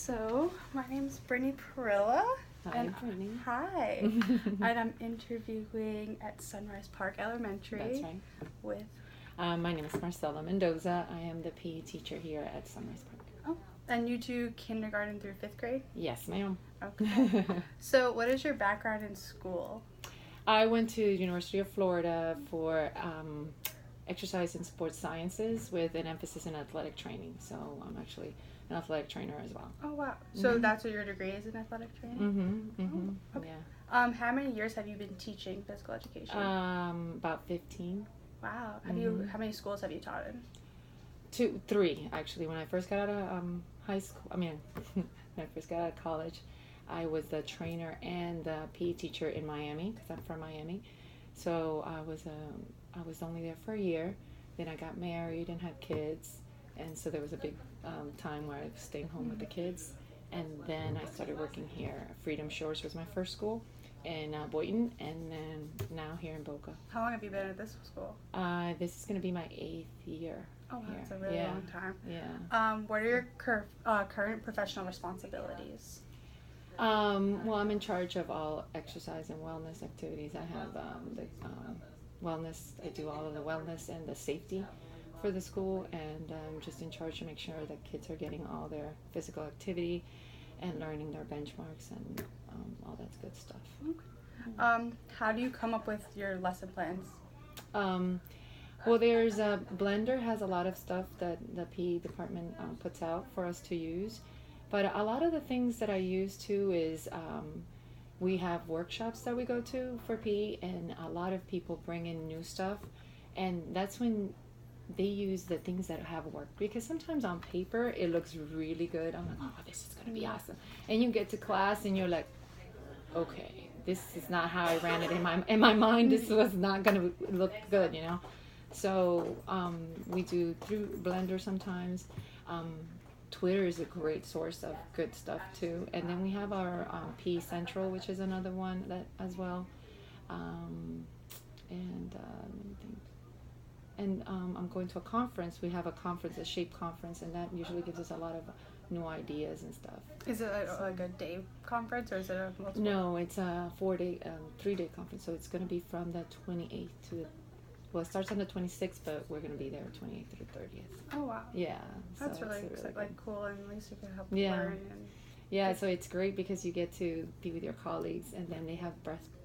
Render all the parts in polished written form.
So, my name's Brittany Perilla. Hi, and Brittany. Hi. And I'm interviewing at Sunrise Park Elementary. That's right. With. My name is Marcela Mendoza. I am the PE teacher here at Sunrise Park. Oh, and you do kindergarten through 5th grade? Yes, ma'am. Okay. So, what is your background in school? I went to University of Florida for exercise and sports sciences with an emphasis in athletic training. So I'm actually an athletic trainer as well. Oh, wow. So that's what your degree is in athletic training? Mm-hmm. Okay. Yeah. How many years have you been teaching physical education? About 15. Wow. How many schools have you taught in? 3 actually. When I first got out of high school, when I first got out of college, I was the trainer and the PE teacher in Miami because I'm from Miami. So I was only there for a year. Then I got married and had kids, and so there was a big time where I was staying home with the kids. And then I started working here. Freedom Shores was my first school in Boynton, and then now here in Boca. How long have you been at this school? This is going to be my 8th year. Oh, here. that's a really long time. Yeah. What are your current professional responsibilities? Well, I'm in charge of all exercise and wellness activities. I have the wellness. I do all of the wellness and the safety for the school, and I'm just in charge to make sure that kids are getting all their physical activity and learning their benchmarks and all that good stuff. Okay. How do you come up with your lesson plans? Well, there's Blender has a lot of stuff that the PE department puts out for us to use, but a lot of the things that I use too is we have workshops that we go to for PE, and a lot of people bring in new stuff, and that's when they use the things that have worked, because sometimes on paper it looks really good. I'm like, oh, this is going to be awesome. And you get to class and you're like, okay, this is not how I ran it in my mind. This was not going to look good, you know. So we do through Blender sometimes. Twitter is a great source of good stuff too. And then we have our PE Central, which is another one that as well. And I'm going to a conference. We have a conference, a SHAPE conference, and that usually gives us a lot of new ideas and stuff. Is it like a day conference, or is it a multiple? No, it's a 3-day conference. So it's going to be from the 28th to it starts on the 26th, but we're going to be there 28th through 30th. Oh, wow. Yeah. That's so really good. cool, and at least you can help Yeah. learn. And yeah, so it's great because you get to be with your colleagues, and then they have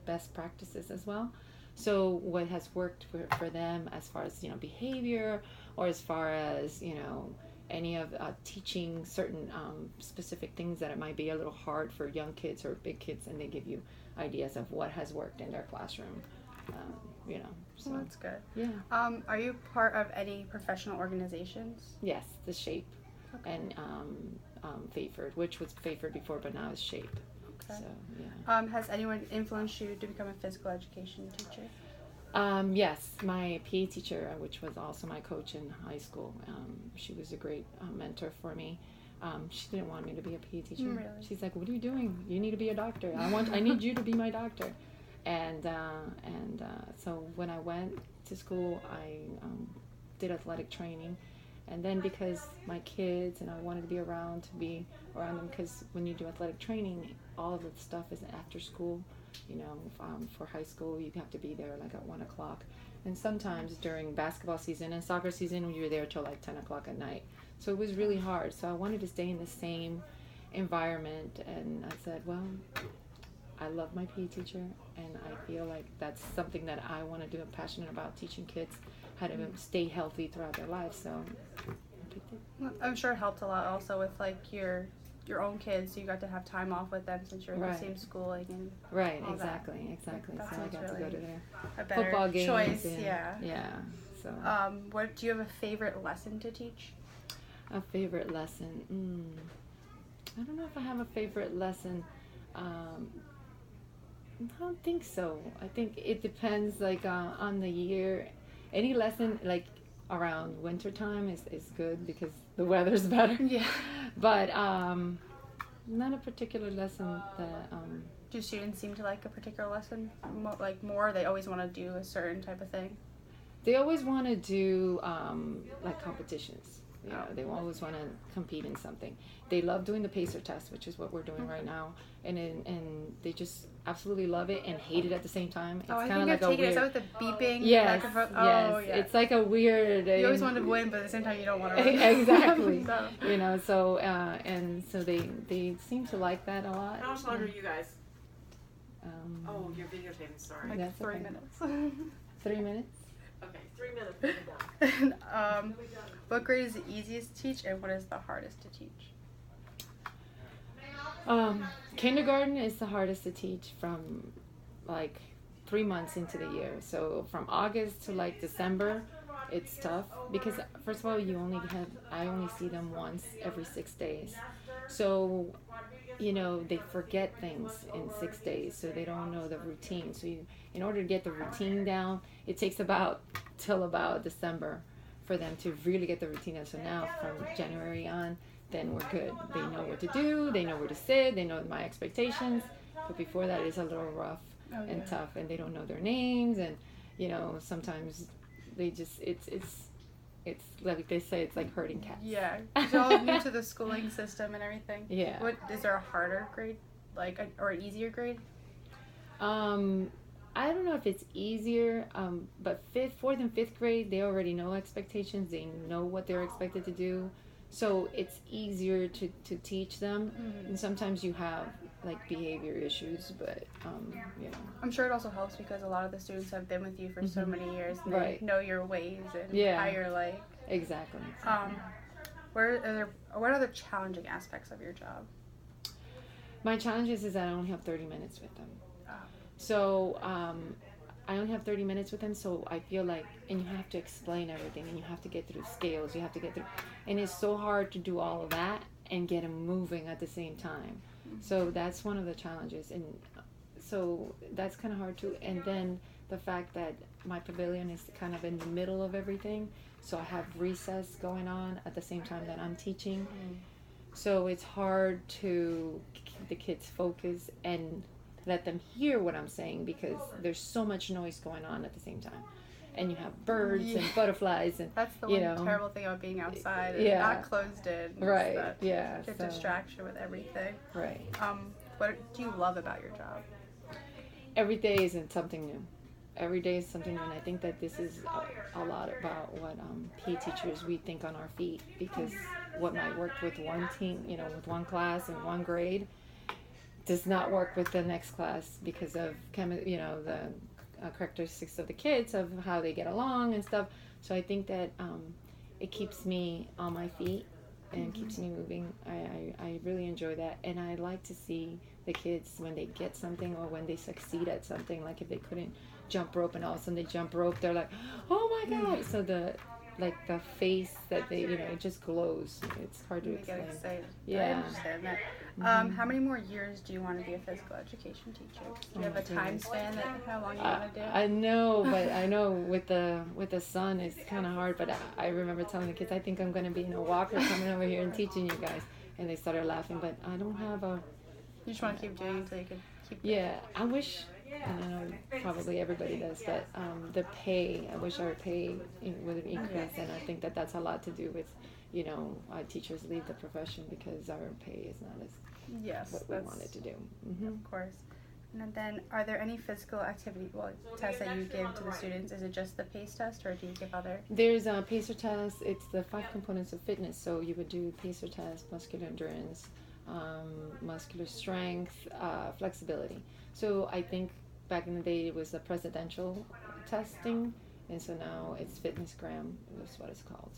best practices as well. So what has worked for them as far as, behavior, or as far as, any of teaching certain specific things that it might be a little hard for young kids or big kids, and they give you ideas of what has worked in their classroom. So well, that's good. Yeah. Are you part of any professional organizations? Yes, the SHAPE, Okay. and FAFERD, which was FAFERD before, but now is SHAPE. Okay. So yeah. Has anyone influenced you to become a physical education teacher? Yes, my PE teacher, which was also my coach in high school, she was a great mentor for me. She didn't want me to be a PE teacher. Really? She's like, "What are you doing? You need to be a doctor. I need you to be my doctor." And so when I went to school, I did athletic training, and then because my kids and I wanted to be around them, because when you do athletic training, all of the stuff is after school. For high school, you have to be there like at 1:00, and sometimes during basketball season and soccer season, you're there till like 10:00 at night. So it was really hard. So I wanted to stay in the same environment, and I said, well, I love my PE teacher, and I feel like that's something that I want to do. I'm passionate about teaching kids how to stay healthy throughout their lives. So I picked it. Well, I'm sure it helped a lot also with like your own kids. So you got to have time off with them since you're in the same schooling and right. all Exactly. That So I got really to go to their a better football games. choice. And, Yeah. So. What do you have a favorite lesson to teach? A favorite lesson? I don't know if I have a favorite lesson. I don't think so. I think it depends, like on the year. Any lesson like around winter time is good because the weather's better. Yeah. But not a particular lesson that. Do students seem to like a particular lesson more? They always want to do a certain type of thing. They always want to do like competitions. You know, they always want to compete in something. They love doing the PACER test, which is what we're doing right now, and they just absolutely love it and hate it at the same time. It's I kind of think like I've taken it. Is that with the beeping? Yes, back and forth? yes. Oh, yeah. It's like a weird. You always want to win, but at the same time you don't want to win. Exactly. So. You know, so and so they seem to like that a lot. How much longer are you guys? Oh, you're videotaping. Sorry. Like That's 3 okay. minutes. 3 minutes. Okay, 3 minutes. We're done. What grade is the easiest to teach, and what is the hardest to teach? Kindergarten is the hardest to teach from like 3 months into the year. So from August to like December, it's tough because first of all, I only see them once every 6 days. So, you know, they forget things in 6 days, so they don't know the routine. So in order to get the routine down, it takes till about December for them to really get the routine down. So now from January on, then we're good. They know what to do, they know where to sit, they know my expectations. But before that, it's a little rough and tough, and they don't know their names, and you know, sometimes they just it's like they say, it's like herding cats. Yeah, you're all new to the schooling system and everything. Yeah. What is there a harder grade, or an easier grade? I don't know if it's easier, but fourth and fifth grade, they already know expectations. They know what they're expected to do, so it's easier to teach them. Mm-hmm. And sometimes you have like behavior issues, but you know. I'm sure it also helps because a lot of the students have been with you for so many years, and Right. they know your ways and how you're like. Exactly. What are the challenging aspects of your job? My challenge is that I only have 30 minutes with them. Oh. So I only have 30 minutes with them, so I feel like, and you have to explain everything, and you have to get through scales, you have to get through, and it's so hard to do all of that and get them moving at the same time. Mm-hmm. So that's one of the challenges, and so that's kind of hard too. And then the fact that my pavilion is kind of in the middle of everything, so I have recess going on at the same time that I'm teaching. Mm-hmm. So it's hard to keep the kids focused and let them hear what I'm saying because there's so much noise going on at the same time. And you have birds and butterflies and that's the one terrible thing about being outside and not closed in. Right. Get distraction with everything. Right. What do you love about your job? Every day is something new. Every day is something new, and I think that this is a lot about what PE teachers, we think on our feet, because what might work with one team, you know, with one class and one grade, does not work with the next class because of the characteristics of the kids, of how they get along and stuff. So I think that it keeps me on my feet and keeps me moving. I really enjoy that, and I like to see the kids when they get something or when they succeed at something. Like if they couldn't jump rope and all of a sudden they jump rope, they're like, oh my god. So the face that they, you know, it just glows. It's hard to explain. Get excited. Yeah. I understand that. How many more years do you want to be a physical education teacher? Do you have a time span that how long you want to do? I know, but I know with the son it's kind of hard. But I remember telling the kids, I think I'm going to be in a walker coming over here and teaching you guys, and they started laughing. But I don't have a. You just want to keep doing it until you can keep. Yeah, I wish. And I know probably everybody does, but the pay, I wish our pay would increase, and I think that that's a lot to do with, you know, teachers leave the profession because our pay is not as what we wanted to do. Mm-hmm. Of course. And then, are there any physical activity, tests that you give to the students? Is it just the PACE test, or do you give other? There's a PACER test. It's the 5 components of fitness. So you would do PACER test, muscular endurance, muscular strength, flexibility. So I think back in the day it was the presidential testing, and so now it's FitnessGram. That's what it's called.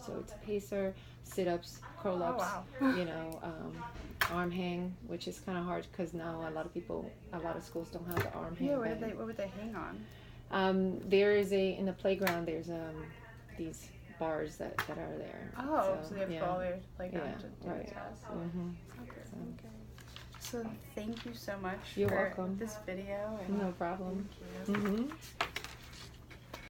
So it's PACER, sit-ups, curl-ups, you know, arm hang, which is kind of hard because now a lot of schools don't have the arm hang. Yeah, what would they hang on? There is in the playground, there's these bars that are there. Oh, so they have to go all the way to the playground to do right. the test. Mm-hmm. Okay. So thank you so much You're for welcome. this video. And no problem. thank you. Mm-hmm.